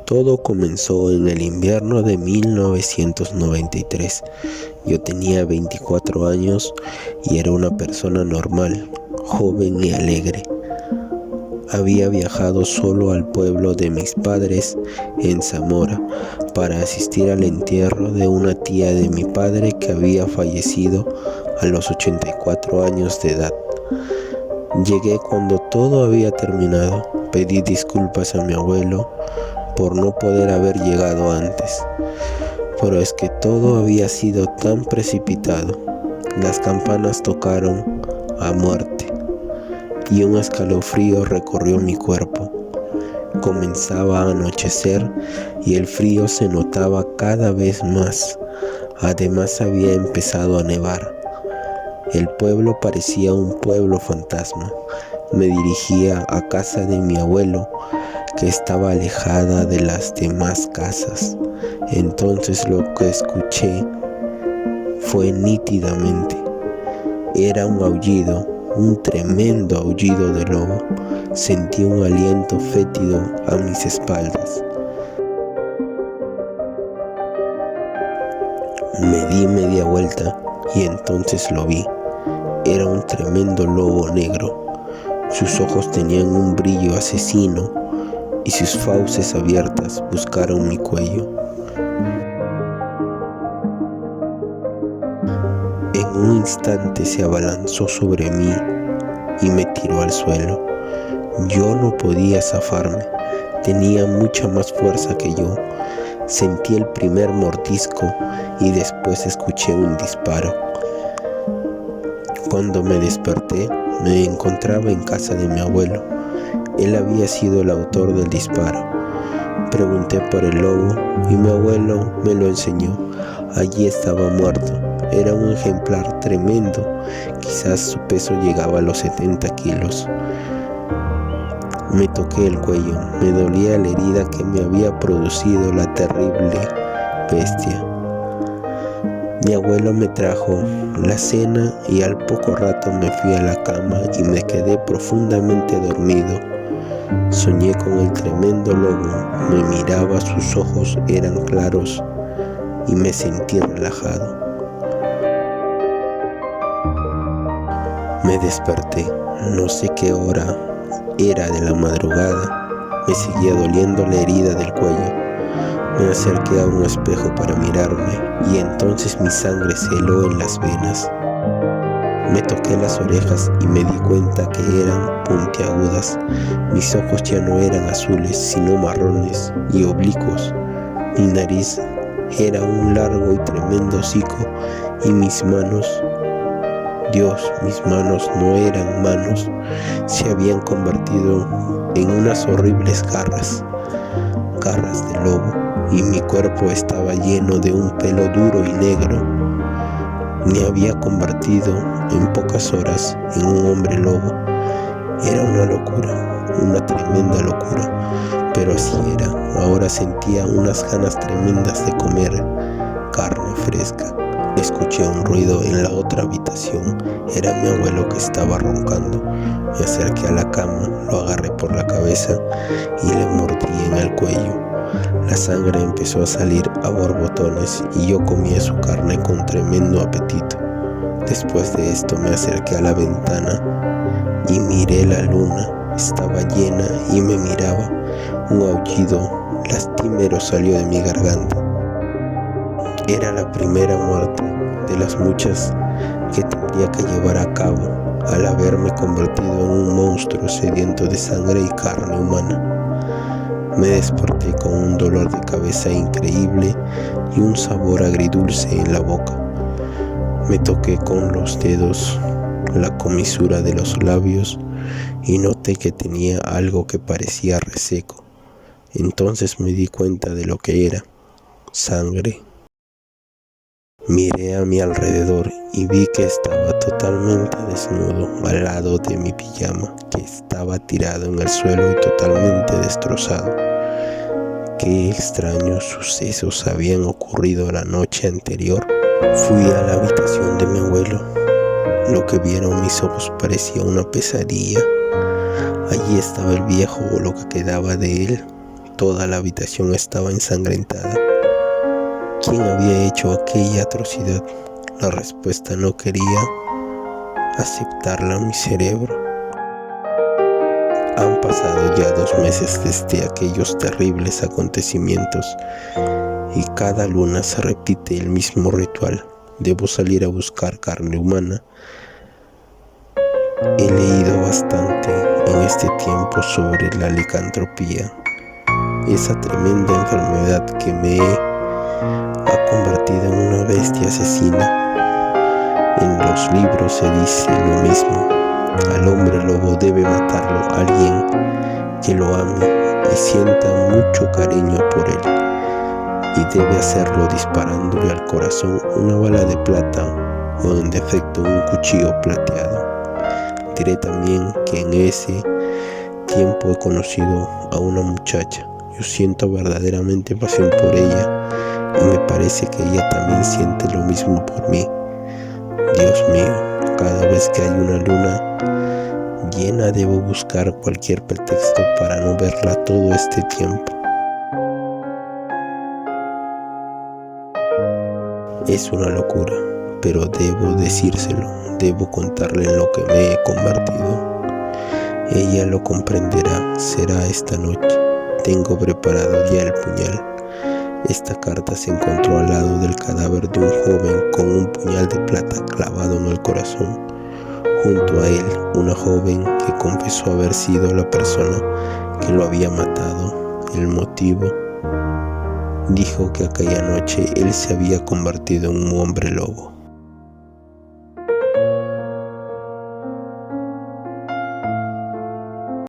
Todo comenzó en el invierno de 1993. Yo tenía 24 años y era una persona normal, joven y alegre. Había viajado solo al pueblo de mis padres en Zamora para asistir al entierro de una tía de mi padre que había fallecido a los 84 años de edad. Llegué cuando todo había terminado. Pedí disculpas a mi abuelo por no poder haber llegado antes, pero es que todo había sido tan precipitado. Las campanas tocaron a muerte y un escalofrío recorrió mi cuerpo. Comenzaba a anochecer y el frío se notaba cada vez más. Además había empezado a nevar. El pueblo parecía un pueblo fantasma. Me dirigía a casa de mi abuelo, que estaba alejada de las demás casas. Entonces lo que escuché fue nítidamente. Era un aullido, un tremendo aullido de lobo. Sentí un aliento fétido a mis espaldas. Me di media vuelta y entonces lo vi. Era un tremendo lobo negro. Sus ojos tenían un brillo asesino y sus fauces abiertas buscaron mi cuello. En un instante se abalanzó sobre mí y me tiró al suelo. Yo no podía zafarme, tenía mucha más fuerza que yo. Sentí el primer mordisco y después escuché un disparo. Cuando me desperté, me encontraba en casa de mi abuelo. Él había sido el autor del disparo. Pregunté por el lobo y mi abuelo me lo enseñó. Allí estaba muerto. Era un ejemplar tremendo. Quizás su peso llegaba a los 70 kilos. Me toqué el cuello. Me dolía la herida que me había producido la terrible bestia. Mi abuelo me trajo la cena y al poco rato me fui a la cama y me quedé profundamente dormido. Soñé con el tremendo lobo, me miraba, sus ojos eran claros y me sentí relajado. Me desperté, no sé qué hora era de la madrugada, me seguía doliendo la herida del cuello. Me acerqué a un espejo para mirarme y entonces mi sangre se heló en las venas. Me toqué las orejas y me di cuenta que eran puntiagudas. Mis ojos ya no eran azules, sino marrones y oblicuos. Mi nariz era un largo y tremendo hocico y mis manos, Dios, mis manos no eran manos, se habían convertido en unas horribles garras de lobo, y mi cuerpo estaba lleno de un pelo duro y negro. Me había convertido en pocas horas en un hombre lobo. Era una locura, una tremenda locura, pero así era. Ahora sentía unas ganas tremendas de comer carne fresca. Escuché un ruido en la otra habitación. Era mi abuelo que estaba roncando. Me acerqué a la cama, lo agarré por la cabeza y le mordí en el cuello. La sangre empezó a salir a borbotones y yo comía su carne con tremendo apetito. Después de esto me acerqué a la ventana y miré la luna. Estaba llena y me miraba. Un aullido lastimero salió de mi garganta. Era la primera muerte de las muchas que tendría que llevar a cabo al haberme convertido en un monstruo sediento de sangre y carne humana. Me desperté con un dolor de cabeza increíble y un sabor agridulce en la boca. Me toqué con los dedos la comisura de los labios y noté que tenía algo que parecía reseco. Entonces me di cuenta de lo que era: sangre. Miré a mi alrededor y vi que estaba totalmente desnudo al lado de mi pijama, que estaba tirado en el suelo y totalmente destrozado. Qué extraños sucesos habían ocurrido la noche anterior. Fui a la habitación de mi abuelo. Lo que vieron mis ojos parecía una pesadilla. Allí estaba el viejo, o lo que quedaba de él, toda la habitación estaba ensangrentada. ¿Quién había hecho aquella atrocidad? La respuesta no quería aceptarla en mi cerebro. Han pasado ya 2 meses desde aquellos terribles acontecimientos y cada luna se repite el mismo ritual. Debo salir a buscar carne humana. He leído bastante en este tiempo sobre la licantropía, esa tremenda enfermedad que me ha convertido en una bestia asesina. En los libros se dice lo mismo. Al hombre lobo debe matarlo alguien que lo ame y sienta mucho cariño por él, y debe hacerlo disparándole al corazón una bala de plata o en defecto un cuchillo plateado. Diré también que en ese tiempo he conocido a una muchacha. Yo siento verdaderamente pasión por ella y me parece que ella también siente lo mismo por mí. Dios mío, cada vez que hay una luna llena debo buscar cualquier pretexto para no verla todo este tiempo. Es una locura, pero debo decírselo, debo contarle en lo que me he convertido. Ella lo comprenderá, será esta noche. Tengo preparado ya el puñal. Esta carta se encontró al lado del cadáver de un joven con un puñal de plata clavado en el corazón. Junto a él, una joven que confesó haber sido la persona que lo había matado. El motivo: dijo que aquella noche él se había convertido en un hombre lobo.